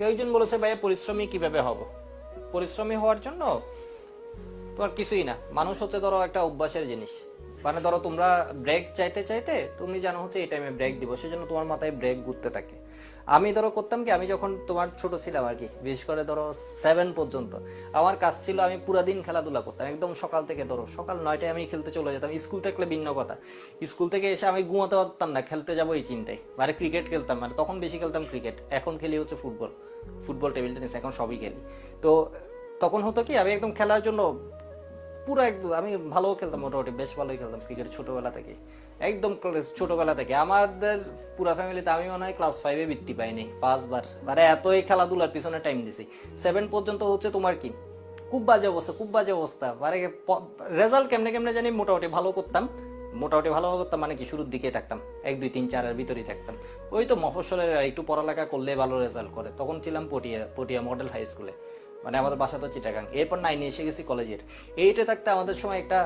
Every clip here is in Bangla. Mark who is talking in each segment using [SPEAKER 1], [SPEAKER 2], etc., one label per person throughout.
[SPEAKER 1] কেউ একজন বলেছে ভাইয়া পরিশ্রমী কিভাবে হব। পরিশ্রমী হওয়ার জন্য তোমার কিছুই না, মানুষ হচ্ছে ধরো একটা অভ্যাসের জিনিস। মানে ধরো তোমরা ব্রেক চাইতে চাইতে তুমি জানো হচ্ছে এই টাইমে ব্রেক দিব, সেজন্য তোমার মাথায় ব্রেক ঘুরতে থাকে। আমি ধরো করতাম কি, আমি যখন তোমার ছোট ছিলাম আর কি, বিশেষ করে ধরো 7 পর্যন্ত আমার কাজ ছিল আমি পুরা দিন খেলাধুলা করতাম, একদম সকাল থেকে ধরো সকাল 9টায় আমি খেলতে চলে যেতাম। স্কুল থাকলে ভিন্ন কথা, স্কুল থেকে এসে আমি ঘুমাতে পারতাম না, খেলতে যাবো এই চিন্তায়। মানে ক্রিকেট খেলতাম, মানে তখন বেশি খেলতাম ক্রিকেট, এখন খেলি হচ্ছে ফুটবল, ফুটবল টেবিল টেনিস এখন সবই খেলি। তো তখন হতো কি, আমি একদম খেলার জন্য পুরো একদম আমি ভালো খেলতাম, মোটামুটি বেশ ভালোই খেলতাম ক্রিকেট ছোটবেলা থেকে, একদম ছোটবেলা থেকে। আমাদের পুরা ফ্যামিলিতে আমি মনে হয় ক্লাস 5-এ বৃত্তি পাইনি ফার্স্ট বার, মানে এতই খেলাধুলার পিছনে টাইম দিছি। 7 পর্যন্ত হচ্ছে তোমার কি খুব বাজে অবস্থা, খুব বাজে অবস্থা। মানে রেজাল্ট কেমনে কেমনে জানি মোটামুটি ভালো করতাম, মোটামুটি ভালো করতাম মানে কি শুরুর দিকে থাকতাম, 1 2 3 4 এর ভিতরেই থাকতাম। ওই তো মফস্বলের একটু পড়ালেখা করলে ভালো রেজাল্ট করে, তখন ছিলাম পটিয়া, পটিয়া মডেল হাই স্কুলে, মানে আমাদের বাসা তো চিটাগাং। এরপর 9-এ এসে গেছি কলেজের। এইটা থাকতে আমাদের সময় একটা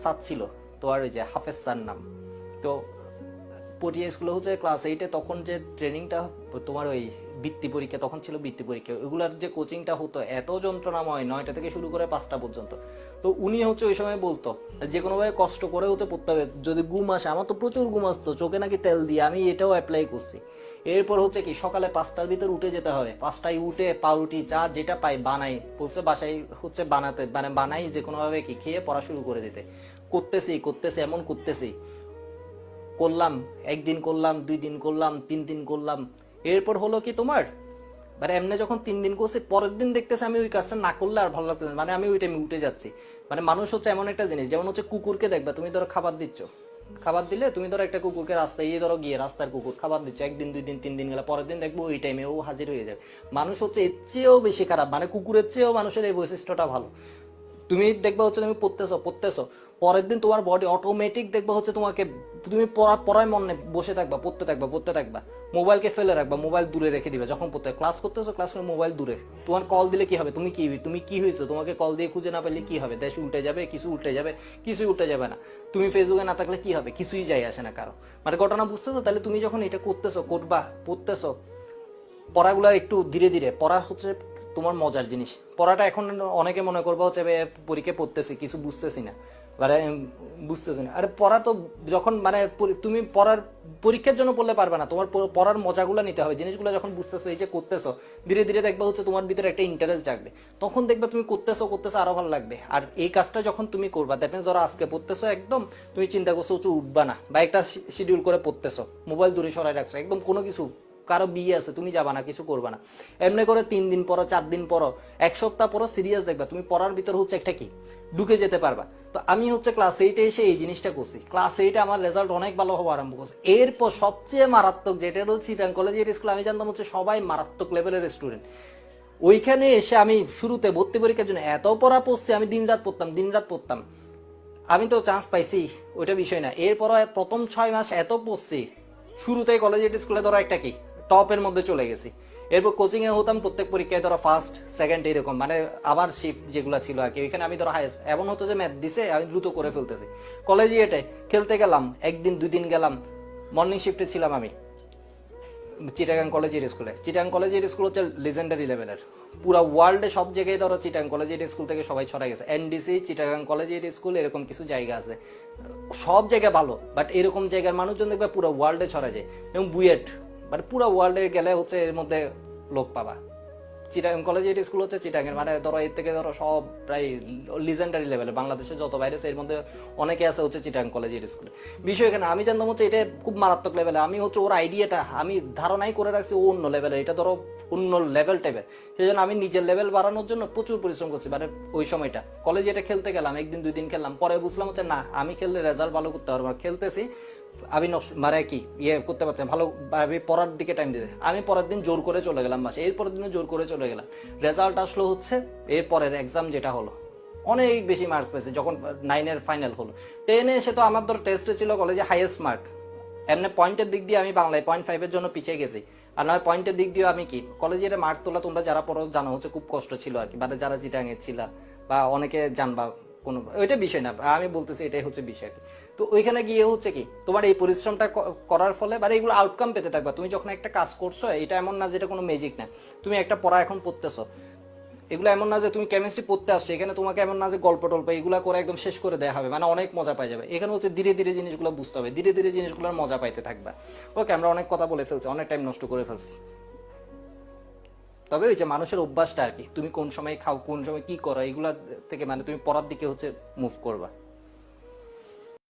[SPEAKER 1] স্যার ছিল তো, আর ওই যে হাফেজ স্যার নাম। তো পটিয়া স্কুলে হচ্ছে ক্লাস 8-এ তখন যে ট্রেনিংটা তোমার ওই বৃত্তি পরীক্ষা, তখন ছিল বৃত্তি পরীক্ষা, ওইগুলার যে কোচিংটা হতো এত যন্ত্রণাময়, 9টা থেকে শুরু করে 5টা পর্যন্ত। তো উনি হচ্ছে ওই সময় বলতো যে কোনোভাবে কষ্ট করে হচ্ছে পড়তে হবে, যদি ঘুম আসে, আমার তো প্রচুর ঘুম আসতো, চোখে নাকি তেল দিয়ে, আমি এটাও অ্যাপ্লাই করছি। এরপর হচ্ছে কি সকালে 5টার ভিতর উঠে যেতে হবে, 5টায় উঠে পাউরুটি চা যেটা পাই বানাই, বলছে বাসায় হচ্ছে বানাতে, মানে বানাই যে কোনোভাবে কি খেয়ে পড়া শুরু করে দিতে। করতেছি করতেছি এমন করতেছি, করলাম, 1 দিন করলাম, 2 দিন করলাম, 3 দিন করলাম। এরপর হলো কি তোমার, মানে এমনি যখন 3 দিন করছি, পরের দিন দেখতেছি আমি ওই কাজটা না করলে আর ভালো লাগতেছে, মানে আমি ওই টাইমে উঠে যাচ্ছি। মানে মানুষ হচ্ছে এমন একটা জিনিস, যেমন হচ্ছে কুকুরকে দেখবা, তুমি ধরো খাবার দিচ্ছ, খাবার দিলে তুমি ধরো একটা কুকুরকে রাস্তায় এই ধরো গিয়ে রাস্তার কুকুর খাবার দিচ্ছ, 1 দিন 2 দিন 3 দিন গেলে পরের দিন দেখবো ওই টাইমে ও হাজির হয়ে যাবে। মানুষ হচ্ছে এর চেয়েও বেশি খারাপ, মানে কুকুরের চেয়েও মানুষের এই বৈশিষ্ট্যটা ভালো। তুমি দেখবা হচ্ছে তুমি পড়তেছো পড়তেছো, পরের দিন তোমার বডি অটোমেটিক দেখবা হচ্ছে তোমাকে, তুমি পড়ায় মনে বসে থাকবা, পড়তে থাকবা পড়তে থাকবা, মোবাইলকে ফেলে রাখবা, মোবাইল দূরে রেখে দিবে। যখন পড়তে ক্লাস করতেছো, ক্লাস করে মোবাইল দূরে, তোমার কল দিলে কি হবে, তুমি কি হয়েছো, তোমাকে কল দিয়ে খুঁজে না পেলে কি হবে, দেশ উল্টে যাবে, কিছু উল্টে যাবে, কিছুই উল্টে যাবে না। তুমি ফেসবুকে না থাকলে কি হবে, কিছুই যায় আসে না কারো। মানে ঘটনা বুঝতেছো? তাহলে তুমি যখন এটা করতেছো, করবা, পড়তেছো, পড়াগুলা একটু ধীরে ধীরে পড়া হচ্ছে তোমার মজার জিনিস। পড়াটা এখন অনেকে মনে করবো হচ্ছে পরীক্ষা পড়তেছি কিছু বুঝতেছি না, মানে বুঝতেছি না। আরে পড়া তো যখন মানে তুমি পড়ার পরীক্ষার জন্য পড়লে পারবে না, তোমার পড়ার মজাগুলো নিতে হবে, জিনিসগুলো যখন বুঝতেছো, এই যে করতেছো, ধীরে ধীরে দেখবা হচ্ছে তোমার ভিতরে একটা ইন্টারেস্ট জাগবে, তখন দেখবা তুমি করতেছো করতেছো আরো ভালো লাগবে। আর এই কাজটা যখন তুমি করবা, দ্যাট মিনস ধরো আজকে পড়তেছো, একদম তুমি চিন্তা করছো উঠবা না, বা একটা শিডিউল করে পড়তেছো, মোবাইল দূরে সরাই রাখছো, একদম কোনো কিছু, কারো বিয়ে আছে তুমি যাবা না, কিছু করবা না, এমনি করে 3 দিন পরো, 4 দিন পরো, 1 সপ্তাহ পরো, সিরিয়াস দেখবা তুমি পড়ার ভিতর হচ্ছে একটা কি ঢুকে যেতে পারবা। তো আমি হচ্ছে ক্লাস 8-এ এসে এই জিনিসটা করছি, ক্লাস 8-এ আমার রেজাল্ট অনেক ভালো হওয়া আরম্ভ করছে। এরপর সবচেয়ে মারাত্মক যেটা হচ্ছে চিটাং কলেজের স্কুল, আমি জানতাম হচ্ছে সবাই মারাত্মক লেভেলের স্টুডেন্ট। ওইখানে এসে আমি শুরুতে ভর্তি পরীক্ষার জন্য এত পড়া পড়ছি, আমি দিন রাত পড়তাম, দিন রাত পড়তাম। আমি তো চান্স পাইছি, ওইটা বিষয় না। এরপর প্রথম 6 মাস এত পড়ছি, শুরুতেই কলেজ স্কুলে ধরো একটা কি টপের মধ্যে চলে গেছি। এরপর কোচিং এ হতাম, প্রত্যেক পরীক্ষায় ধরো ফার্স্ট সেকেন্ড এরকম, মানে আবার শিফট যেগুলো ছিল আর কি, ওইখানে আমি ধরো হাইয়েস্ট, এমন হতো যে ম্যাথ দিছে আমি দ্রুত করে ফেলতেছি। কলেজে এটাই খেলতে গেলাম, 1 দিন 2 দিন গেলাম, মর্নিং শিফটে ছিলাম আমি চিটাগাং কলেজের স্কুলে। চিটাগাং কলেজের স্কুল হচ্ছে লিজেন্ডারি লেভেলের, পুরা ওয়ার্ল্ডে সব জায়গায় ধরো চিটাগাং কলেজের স্কুল থেকে সবাই ছড়াই গেছে। এনডিসি, চিটাগাং কলেজের স্কুল, এরকম কিছু জায়গা আছে, সব জায়গা ভালো, বাট এরকম জায়গার মানুষজন দেখবে পুরো ওয়ার্ল্ডে ছড়া যায়। এবং বুয়েট, মানে পুরো ওয়ার্ল্ডে গেলে হচ্ছে এর মধ্যে লোক পাবা। চিটাগাং কলেজের স্কুল হচ্ছে চিটাগাং, মানে ধরো এর থেকে ধরো সব প্রায় লিজেন্ডারি লেভেলে বাংলাদেশে যত বাইরে আছে এর মধ্যে অনেকে আছে হচ্ছে চিটাগাং কলেজের স্কুলে। বিষয় এখানে আমি জানতাম হচ্ছে এটা খুব মারাত্মক লেভেলে, আমি হচ্ছে ওর আইডিয়াটা আমি ধারণাই করে রাখছি ও অন্য লেভেলে, এটা ধরো অন্য লেভেল টাইপের। সেই জন্য আমি নিজের লেভেল বাড়ানোর জন্য প্রচুর পরিশ্রম করছি। মানে ওই সময়টা কলেজে এটা খেলতে গেলাম, 1 দিন 2 দিন খেললাম, পরে বুঝলাম হচ্ছে না, আমি খেললে রেজাল্ট ভালো করতে পারবো। খেলতেছি আমি মানে কি ইয়ে করতে পারছি ভালো, পড়ার দিকে টাইম দিতে, আমি পরের দিন জোর করে চলে গেলাম বাসে, এরপরের দিনও জোর করে চলে গেলাম। রেজাল্ট আসলো হচ্ছে এরপরের এক্সাম যেটা হলো, অনেক বেশি মার্কস পেয়েছে। যখন 9-এর ফাইনাল হলো, 10-এ এসে তো আমার ধর টেস্টে ছিল কলেজে হাইয়েস্ট মার্ক, এমনি পয়েন্টের দিক দিয়ে আমি বাংলায় 0.5-এর জন্য পিছিয়ে গেছি, আর নয় পয়েন্টের দিক দিয়ে আমি কি কলেজের মার্ক তোলা, তোমরা যারা পড়ো জানো হচ্ছে খুব কষ্ট ছিল আর কি, মানে যারা চিটাঙে ছিল বা অনেকে জানবা কোনো ওইটা বিষয় না, আমি বলতেছি এটাই হচ্ছে বিষয়। তো ওইখানে গিয়ে হচ্ছে কি তোমার এই পরিশ্রমটা করার ফলে মানে এগুলো আউটকাম পেতে থাকবা। তুমি যখন একটা কাজ করছো এটা এমন না যেটা কোনো ম্যাজিক না। তুমি একটা পড়া এখন পড়তেছো, এগুলো এমন না যে তুমি কেমিস্ট্রি পড়তে আসছো এখানে তোমাকে এমন না যে গল্প টল্প এগুলো করে একদম শেষ করে দেওয়া হবে, মানে অনেক মজা পাই যাবে। এখানে হচ্ছে ধীরে ধীরে জিনিসগুলো বুঝতে হবে, ধীরে ধীরে জিনিসগুলোর মজা পাইতে থাকবা। ওকে, আমরা অনেক কথা বলে ফেলছি, অনেক টাইম নষ্ট করে ফেলছি। তবে ওই যে মানুষের অভ্যাসটা আর কি, তুমি কোন সময় খাও কোন সময় কি করো এগুলা থেকে মানে তুমি পড়ার দিকে হচ্ছে মুভ করবা।